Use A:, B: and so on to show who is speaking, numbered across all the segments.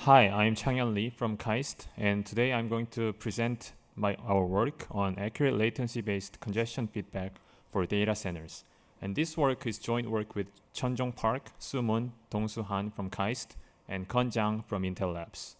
A: Hi, I'm Changhyun from KAIST, and today I'm going to present our work on accurate latency-based congestion feedback for data centers. And this work is joint work with Chunjong Park, Sumun, Dongsu Han from KAIST, and Jang from Intel Labs.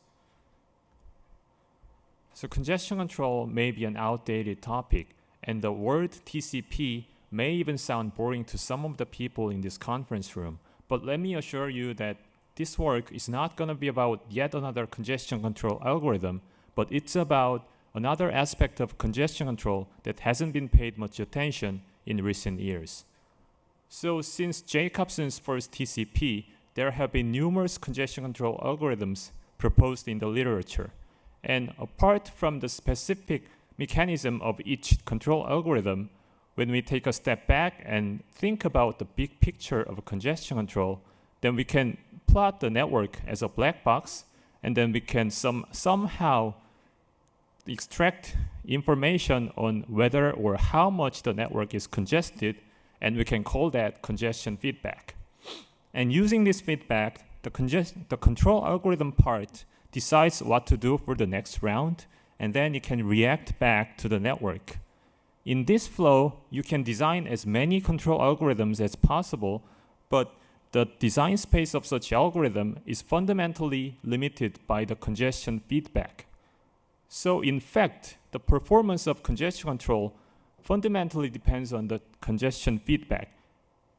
A: So congestion control may be an outdated topic, and the word TCP may even sound boring to some of the people in this conference room. But let me assure you that this work is not going to be about yet another congestion control algorithm, but it's about another aspect of congestion control that hasn't been paid much attention in recent years. So since Jacobson's first TCP, there have been numerous congestion control algorithms proposed in the literature. And apart from the specific mechanism of each control algorithm, when we take a step back and think about the big picture of congestion control, then we can plot the network as a black box, and then we can somehow extract information on whether or how much the network is congested, and we can call that congestion feedback. And using this feedback, the control algorithm part decides what to do for the next round, and then it can react back to the network. In this flow, you can design as many control algorithms as possible, but the design space of such algorithm is fundamentally limited by the congestion feedback. So in fact, the performance of congestion control fundamentally depends on the congestion feedback.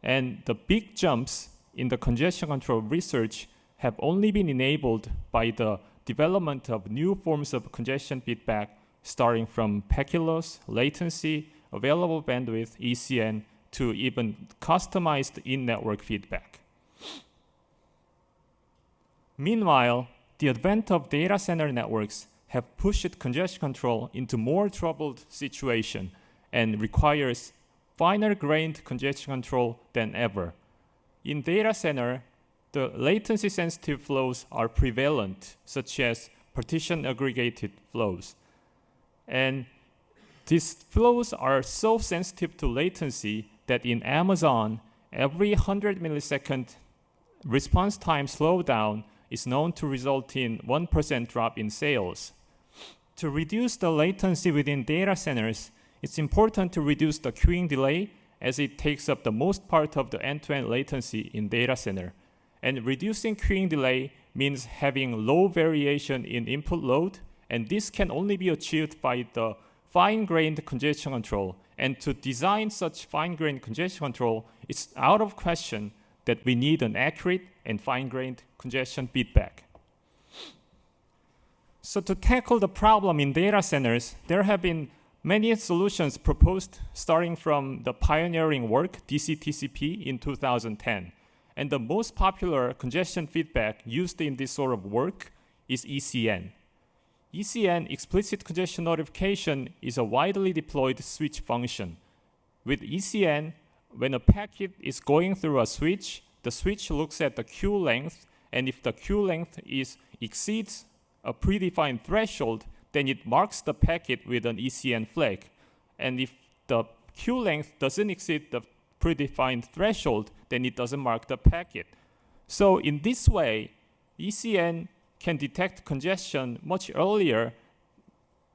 A: And the big jumps in the congestion control research have only been enabled by the development of new forms of congestion feedback, starting from packet loss, latency, available bandwidth, ECN, to even customized in-network feedback. Meanwhile, the advent of data center networks have pushed congestion control into more troubled situation and requires finer-grained congestion control than ever. In data center, the latency-sensitive flows are prevalent, such as partition-aggregated flows. And these flows are so sensitive to latency that in Amazon, every 100 millisecond response time slowdown is known to result in 1% drop in sales. To reduce the latency within data centers, it's important to reduce the queuing delay, as it takes up the most part of the end-to-end latency in data center. And reducing queuing delay means having low variation in input load, and this can only be achieved by the fine-grained congestion control. And to design such fine-grained congestion control, it's out of question that we need an accurate and fine-grained congestion feedback. So to tackle the problem in data centers, there have been many solutions proposed, starting from the pioneering work DC-TCP in 2010. And the most popular congestion feedback used in this sort of work is ECN. ECN, explicit congestion notification, is a widely deployed switch function. With ECN, when a packet is going through a switch, the switch looks at the queue length, and if the queue length exceeds a predefined threshold, then it marks the packet with an ECN flag. And if the queue length doesn't exceed the predefined threshold, then it doesn't mark the packet. So in this way, ECN can detect congestion much earlier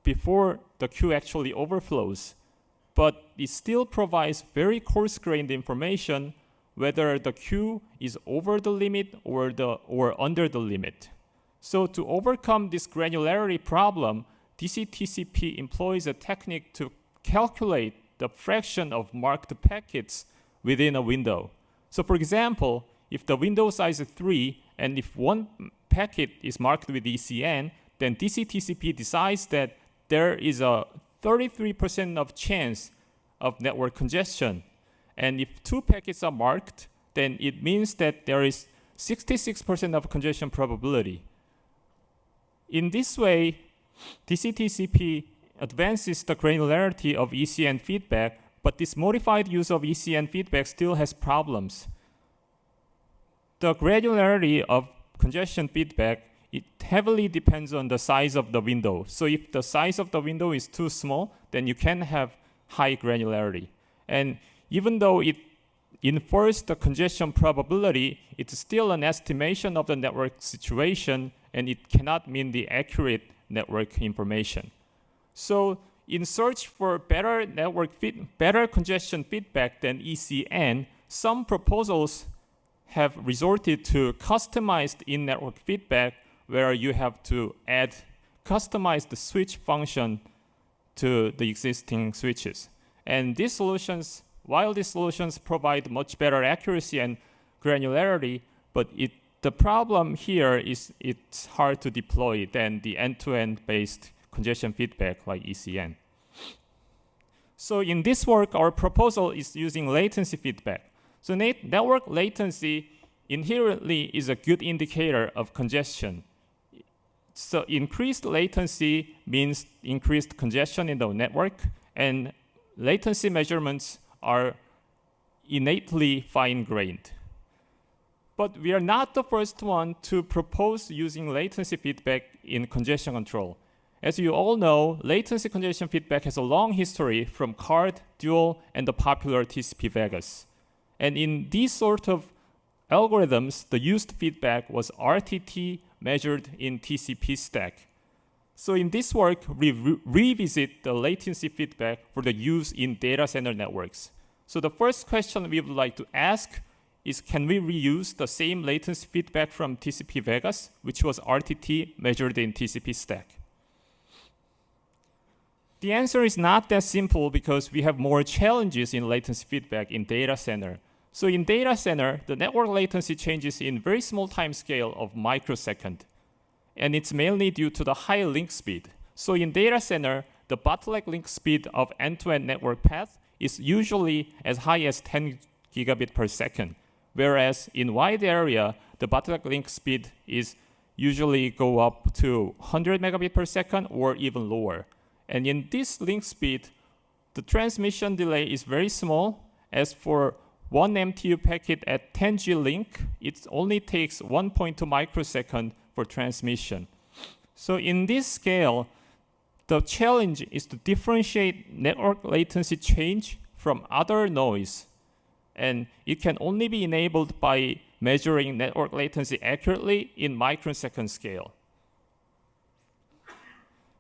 A: before the queue actually overflows. But it still provides very coarse-grained information whether the queue is over the limit or under the limit. So to overcome this granularity problem, DC-TCP employs a technique to calculate the fraction of marked packets within a window. So for example, if the window size is 3, and if one packet is marked with ECN, then DC-TCP decides that there is a 33% of chance of network congestion. And if 2 packets are marked, then it means that there is 66% of congestion probability. In this way, DC-TCP advances the granularity of ECN feedback, but this modified use of ECN feedback still has problems. The granularity of congestion feedback, it heavily depends on the size of the window. So if the size of the window is too small, then you can have high granularity. And even though it infers the congestion probability, it's still an estimation of the network situation, and it cannot mean the accurate network information. So in search for better congestion feedback than ECN, some proposals have resorted to customized in-network feedback where you have to customize the switch function to the existing switches. And these solutions, while these solutions provide much better accuracy and granularity, but the problem here is it's hard to deploy than the end-to-end based congestion feedback like ECN. So in this work, our proposal is using latency feedback. So network latency inherently is a good indicator of congestion. So increased latency means increased congestion in the network, and latency measurements are innately fine-grained. But we are not the first one to propose using latency feedback in congestion control. As you all know, latency congestion feedback has a long history from CARD, Dual, and the popular TCP Vegas. And in these sort of algorithms, the used feedback was RTT measured in TCP stack. So in this work, we revisit the latency feedback for the use in data center networks. So the first question we would like to ask is, can we reuse the same latency feedback from TCP Vegas, which was RTT measured in TCP stack? The answer is not that simple because we have more challenges in latency feedback in data center. So in data center, the network latency changes in very small time scale of microsecond. And it's mainly due to the high link speed. So in data center, the bottleneck link speed of end-to-end network path is usually as high as 10 gigabit per second. Whereas in wide area, the bottleneck link speed is usually go up to 100 megabit per second or even lower. And in this link speed, the transmission delay is very small. As for 1 MTU packet at 10G link, it only takes 1.2 microsecond for transmission. So in this scale, the challenge is to differentiate network latency change from other noise. And it can only be enabled by measuring network latency accurately in microsecond scale.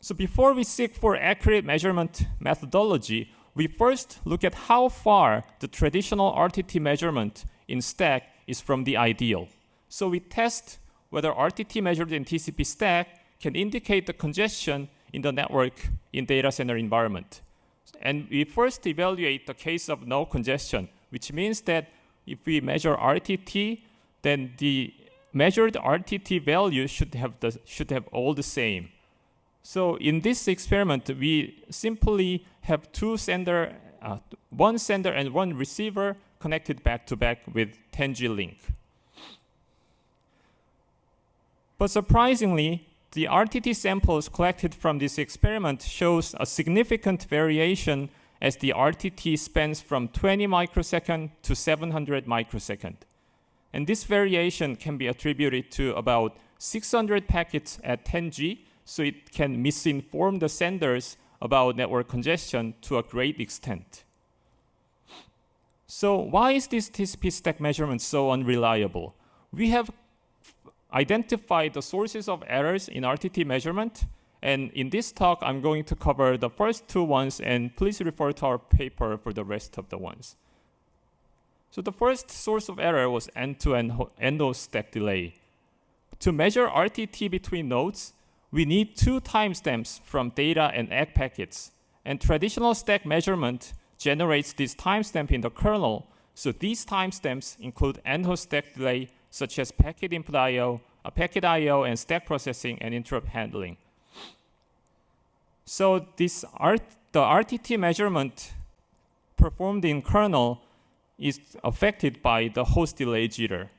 A: So before we seek for accurate measurement methodology, we first look at how far the traditional RTT measurement in stack is from the ideal. So we test whether RTT measured in TCP stack can indicate the congestion in the network in data center environment. And we first evaluate the case of no congestion, which means that if we measure RTT, then the measured RTT value should have all the same. So in this experiment, we simply have one sender and one receiver connected back to back with 10G link. But surprisingly, the RTT samples collected from this experiment shows a significant variation as the RTT spans from 20 microsecond to 700 microsecond. And this variation can be attributed to about 600 packets at 10G, so it can misinform the senders about network congestion to a great extent. So why is this TCP stack measurement so unreliable? We have identified the sources of errors in RTT measurement, and in this talk, I'm going to cover the first two ones, and please refer to our paper for the rest of the ones. So the first source of error was end-to-end endo-stack delay. To measure RTT between nodes, we need 2 timestamps from data and egg packets. And traditional stack measurement generates this timestamp in the kernel. So these timestamps include end-host stack delay, such as packet input I/O, packet I/O, and stack processing and interrupt handling. So the RTT measurement performed in kernel is affected by the host delay jitter.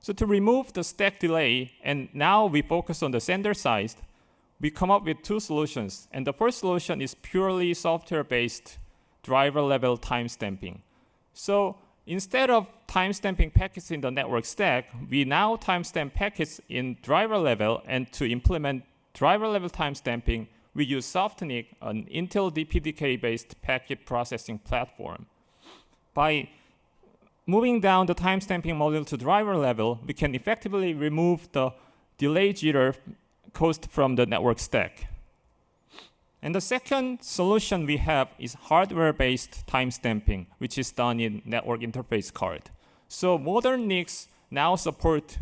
A: So to remove the stack delay, and now we focus on the sender side, we come up with 2 solutions. And the first solution is purely software-based driver-level timestamping. So instead of timestamping packets in the network stack, we now timestamp packets in driver level, and to implement driver-level timestamping, we use SoftNIC, an Intel DPDK-based packet processing platform. By moving down the timestamping module to driver level, we can effectively remove the delay jitter caused from the network stack. And the second solution we have is hardware-based timestamping, which is done in network interface card. So modern NICs now support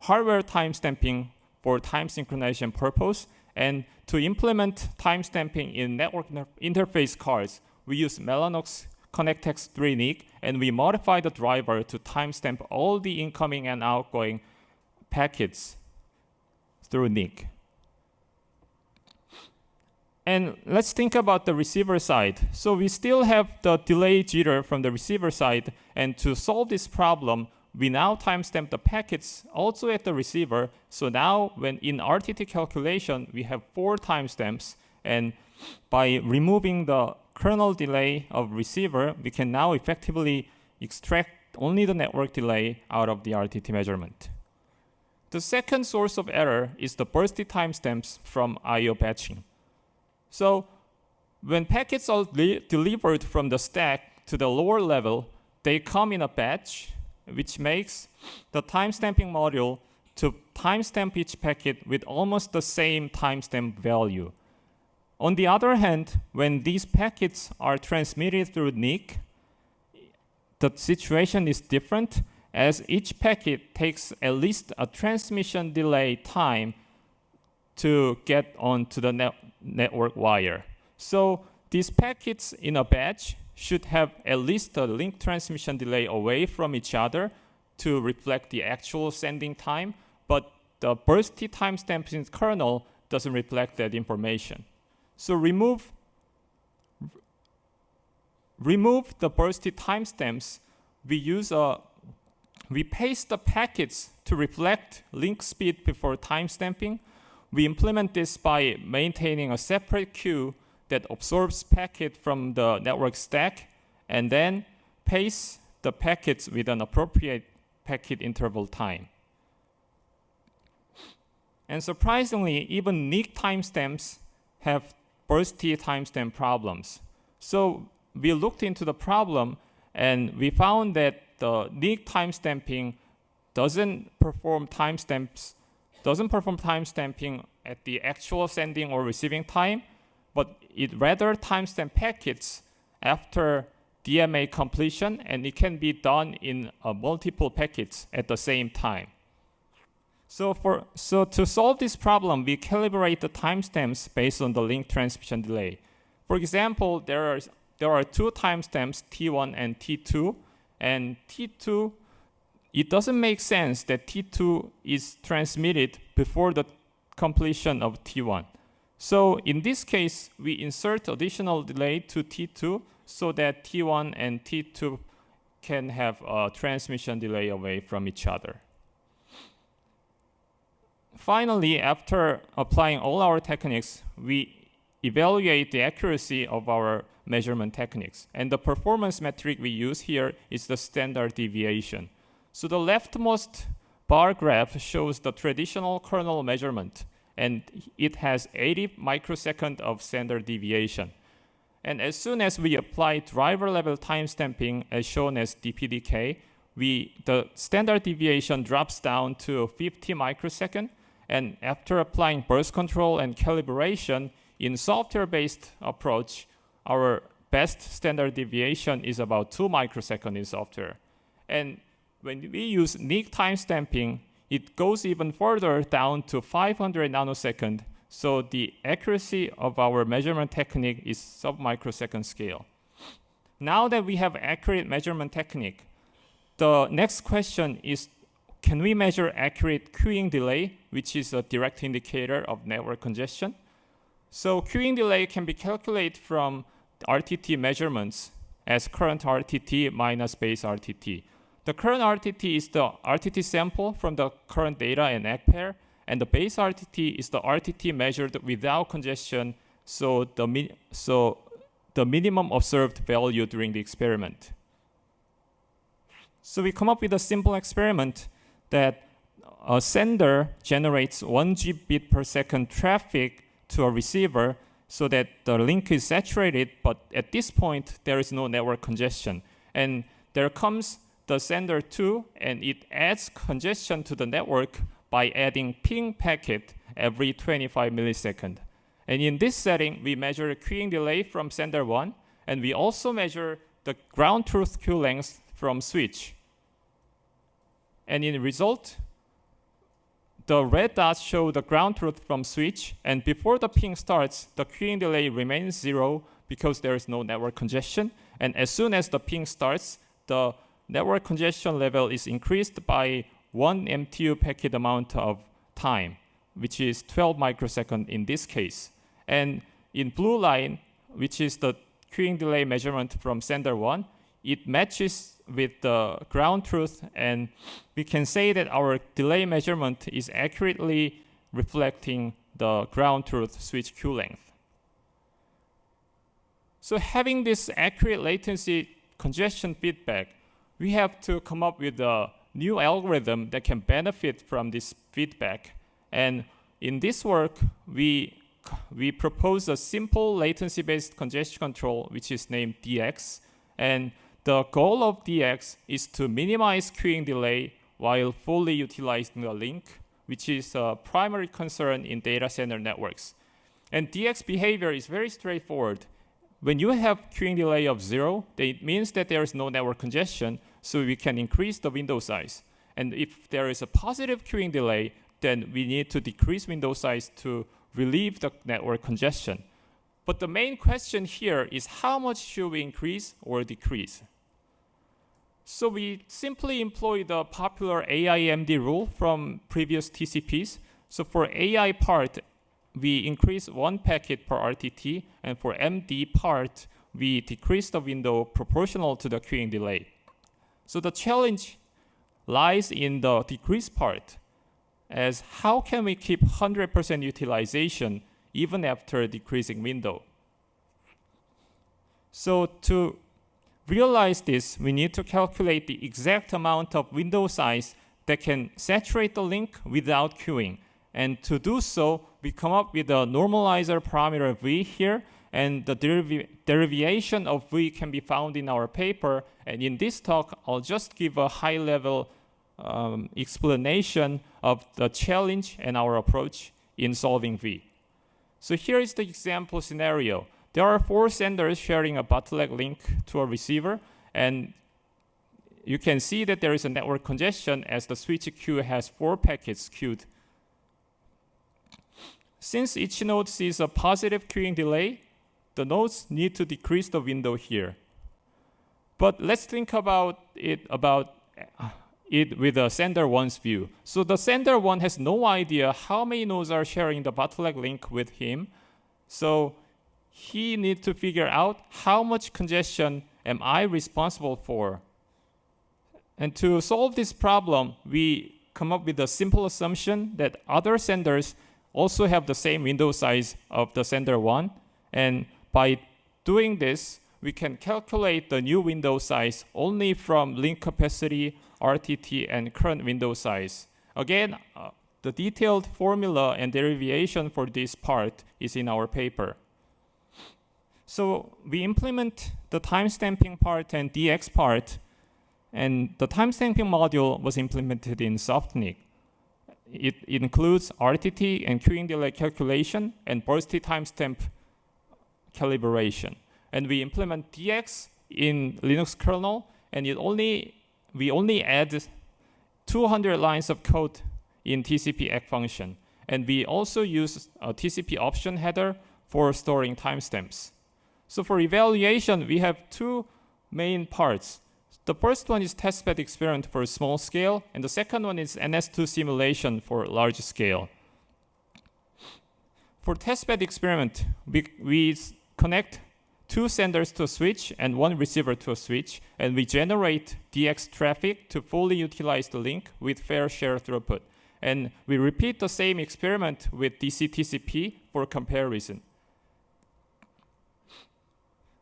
A: hardware timestamping for time synchronization purpose. And to implement timestamping in network interface cards, we use Mellanox ConnectX-3 NIC, and we modify the driver to timestamp all the incoming and outgoing packets through NIC. And let's think about the receiver side. So we still have the delay jitter from the receiver side, and to solve this problem, we now timestamp the packets also at the receiver. So now when in RTT calculation, we have 4 timestamps, and by removing the kernel delay of receiver, we can now effectively extract only the network delay out of the RTT measurement. The second source of error is the bursty timestamps from I/O batching. So when packets are delivered from the stack to the lower level, they come in a batch, which makes the timestamping module to timestamp each packet with almost the same timestamp value. On the other hand, when these packets are transmitted through NIC, the situation is different, as each packet takes at least a transmission delay time to get onto the network wire. So these packets in a batch should have at least a link transmission delay away from each other to reflect the actual sending time, but the bursty timestamp in kernel doesn't reflect that information. So remove the bursty timestamps. We paste the packets to reflect link speed before timestamping. We implement this by maintaining a separate queue that absorbs packet from the network stack and then paste the packets with an appropriate packet interval time. And surprisingly, even NIC timestamps have bursty timestamp problems. So we looked into the problem and we found that the NIC timestamping doesn't perform timestamping at the actual sending or receiving time, but it rather timestamp packets after DMA completion, and it can be done in multiple packets at the same time. So to solve this problem, we calibrate the timestamps based on the link transmission delay. For example, there are 2 timestamps, T1 and T2, and T2, it doesn't make sense that T2 is transmitted before the completion of T1. So in this case, we insert additional delay to T2 so that T1 and T2 can have a transmission delay away from each other. Finally, after applying all our techniques, we evaluate the accuracy of our measurement techniques. And the performance metric we use here is the standard deviation. So the leftmost bar graph shows the traditional kernel measurement, and it has 80 microseconds of standard deviation. And as soon as we apply driver level timestamping, as shown as DPDK, the standard deviation drops down to 50 microseconds. And after applying burst control and calibration in software-based approach, our best standard deviation is about 2 microseconds in software. And when we use NIC timestamping, it goes even further down to 500 nanoseconds. So the accuracy of our measurement technique is sub-microsecond scale. Now that we have accurate measurement technique, the next question is, can we measure accurate queuing delay, which is a direct indicator of network congestion? So queuing delay can be calculated from RTT measurements as current RTT minus base RTT. The current RTT is the RTT sample from the current data and ACK pair, and the base RTT is the RTT measured without congestion, so the minimum observed value during the experiment. So we come up with a simple experiment that a sender generates 1 Gbps per second traffic to a receiver so that the link is saturated, but at this point there is no network congestion. And there comes the sender 2, and it adds congestion to the network by adding ping packet every 25 milliseconds. And in this setting, we measure queuing delay from sender 1, and we also measure the ground truth queue length from switch. And in result, the red dots show the ground truth from switch, and before the ping starts, the queuing delay remains 0 because there is no network congestion. And as soon as the ping starts, the network congestion level is increased by 1 MTU packet amount of time, which is 12 microseconds in this case. And in blue line, which is the queuing delay measurement from sender 1, it matches with the ground truth, and we can say that our delay measurement is accurately reflecting the ground truth switch queue length. So having this accurate latency congestion feedback, we have to come up with a new algorithm that can benefit from this feedback. And in this work, we propose a simple latency-based congestion control, which is named DX. And the goal of DX is to minimize queuing delay while fully utilizing the link, which is a primary concern in data center networks. And DX behavior is very straightforward. When you have queuing delay of 0, it means that there is no network congestion, so we can increase the window size. And if there is a positive queuing delay, then we need to decrease window size to relieve the network congestion. But the main question here is how much should we increase or decrease? So we simply employ the popular AIMD rule from previous TCPs. So for AI part, we increase 1 packet per RTT, and for MD part, we decrease the window proportional to the queuing delay. So the challenge lies in the decrease part, as how can we keep 100% utilization even after decreasing window? So to realize this, we need to calculate the exact amount of window size that can saturate the link without queuing. And to do so, we come up with a normalizer parameter V here, and the derivation of V can be found in our paper. And in this talk, I'll just give a high-level explanation of the challenge and our approach in solving V. So here is the example scenario. There are 4 senders sharing a bootleg link to a receiver, and you can see that there is a network congestion as the switch queue has 4 packets queued. Since each node sees a positive queuing delay, the nodes need to decrease the window here. But let's think about it with a sender 1's view. So the sender 1 has no idea how many nodes are sharing the bootleg link with him. So he needs to figure out how much congestion am I responsible for. And to solve this problem, we come up with a simple assumption that other senders also have the same window size of the sender 1. And by doing this, we can calculate the new window size only from link capacity, RTT, and current window size. Again, the detailed formula and derivation for this part is in our paper. So we implement the timestamping part and DX part, and the timestamping module was implemented in SoftNIC. It includes RTT and queuing delay calculation and bursty timestamp calibration. And we implement DX in Linux kernel, and we only add 200 lines of code in TCP ACK function. And we also use a TCP option header for storing timestamps. So for evaluation, we have 2 main parts. The first one is testbed experiment for small scale, and the second one is NS2 simulation for large scale. For testbed experiment, we connect 2 senders to a switch and 1 receiver to a switch, and we generate DX traffic to fully utilize the link with fair share throughput. And we repeat the same experiment with DC TCP for comparison.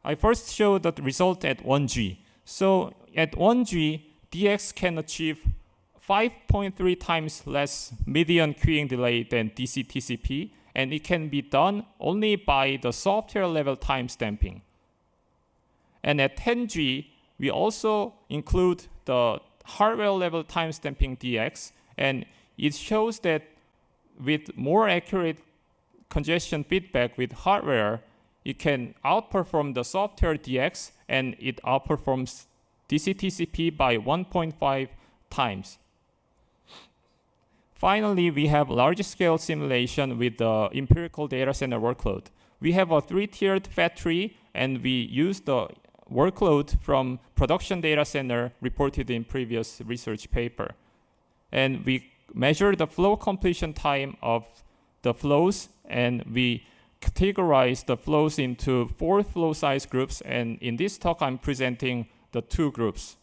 A: I first show the result at 1G. So at 1G, DX can achieve 5.3 times less median queuing delay than DC TCP, and it can be done only by the software level timestamping. And at 10G, we also include the hardware level timestamping DX, and it shows that with more accurate congestion feedback with hardware, it can outperform the software DX, and it outperforms DC-TCP by 1.5 times. Finally, we have large-scale simulation with the empirical data center workload. We have a 3-tiered fat tree, and we use the workload from production data center reported in previous research paper. And we measure the flow completion time of the flows, and we categorize the flows into 4 flow size groups. And in this talk, I'm presenting the 2 groups.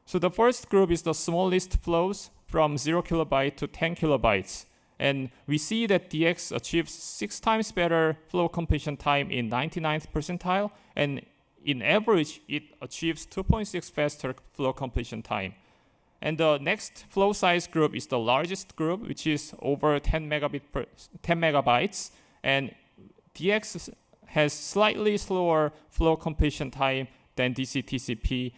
A: So the first group is the smallest flows from 0 kilobyte to 10 kilobytes. And we see that DX achieves 6 times better flow completion time in 99th percentile, and in average, it achieves 2.6 faster flow completion time. And the next flow size group is the largest group, which is over 10 megabytes. And DX has slightly slower flow completion time than DC-TCP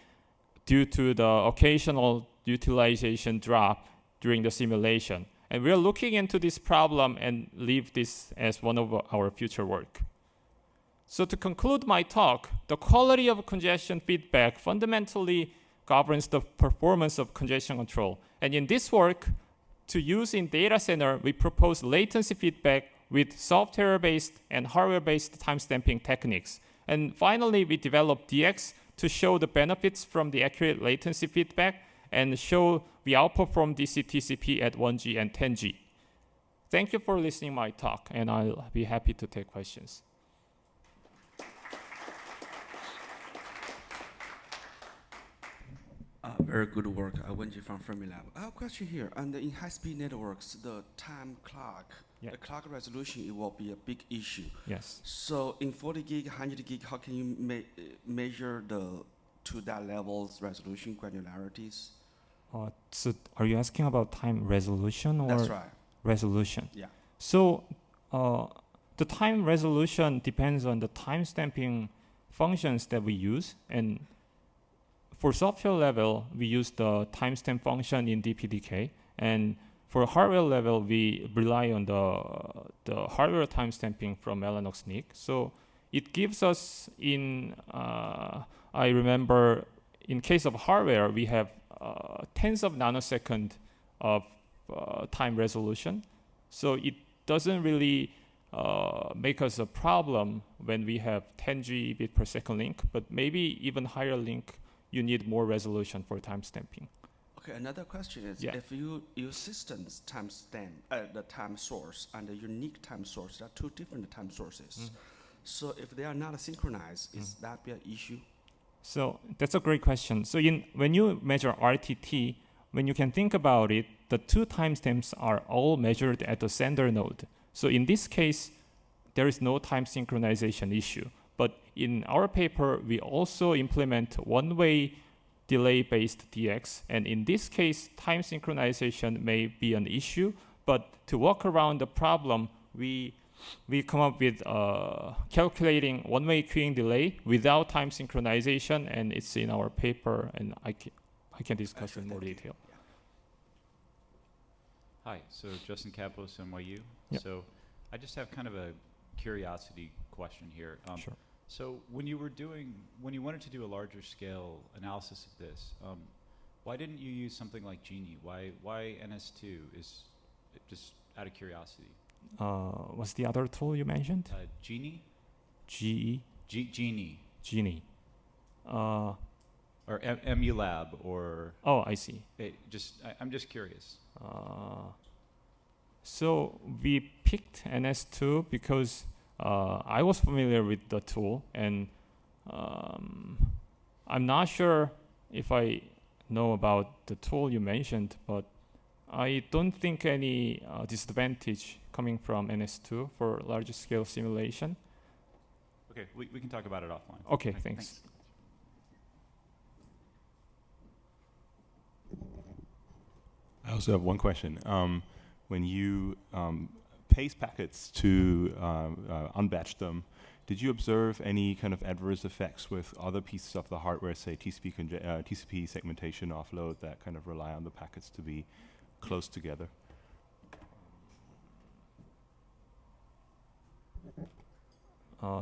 A: due to the occasional utilization drop during the simulation. And we're looking into this problem and leave this as one of our future work. So to conclude my talk, the quality of congestion feedback fundamentally governs the performance of congestion control. And in this work, to use in data center, we propose latency feedback with software-based and hardware-based timestamping techniques. And finally, we developed DX to show the benefits from the accurate latency feedback and show we outperform DC-TCP at 1G and 10G. Thank you for listening to my talk, and I'll be happy to take questions.
B: Very good work, Wenji from Fermilab. I have a question here. And in high-speed networks, the time clock, the clock resolution, it will be a big issue.
A: Yes.
B: So in 40 gig, 100 gig, how can you measure to that level's resolution granularities?
A: So are you asking about time resolution or
B: That's right.
A: resolution?
B: Yeah.
A: So the time resolution depends on the timestamping functions that we use. And for software level, we use the timestamp function in DPDK. And for hardware level, we rely on the hardware timestamping from Mellanox NIC. So it gives us I remember in case of hardware, we have tens of nanosecond of time resolution. So it doesn't really make us a problem when we have 10 Gbps per second link, but maybe even higher link, you need more resolution for timestamping.
B: Okay, another question is, if you use systems timestamp, the time source and the unique time source, there are 2 different time sources. So if they are not synchronized, is that be an issue? So
A: that's a great question. So when you measure RTT, when you can think about it, the 2 timestamps are all measured at the sender node. So in this case, there is no time synchronization issue. But in our paper, we also implement one-way delay-based DX. And in this case, time synchronization may be an issue. But to work around the problem, we come up with calculating one-way queuing delay without time synchronization, and it's in our paper, and I can discuss in more detail.
C: Hi, so Justin Kapos, NYU.
A: Yep.
C: So I just have kind of a curiosity question here.
A: Sure.
C: So when you wanted to do a larger scale analysis of this, why didn't you use something like Genie? Why NS2 is just out of curiosity?
A: What's the other tool you mentioned?
C: Genie?
A: GE?
C: Genie.
A: Genie.
C: Or EmuLab or...
A: Oh, I see.
C: I'm just curious.
A: So we picked NS2 because I was familiar with the tool, and I'm not sure if I know about the tool you mentioned, but I don't think any disadvantage coming from NS2 for larger scale simulation.
C: Okay, we can talk about it offline.
A: Okay, thanks.
D: I also have one question. When you paste packets to unbatch them, did you observe any kind of adverse effects with other pieces of the hardware, say TCP segmentation offload, that kind of rely on the packets to be close together?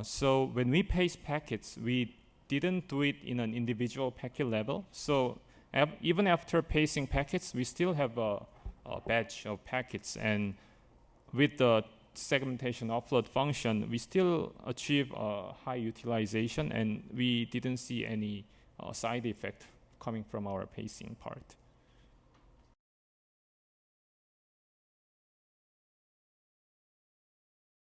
A: So when we paste packets, we didn't do it in an individual packet level. So even after pasting packets, we still have a batch of packets. And with the segmentation offload function, we still achieve a high utilization, and we didn't see any side effect coming from our pacing part.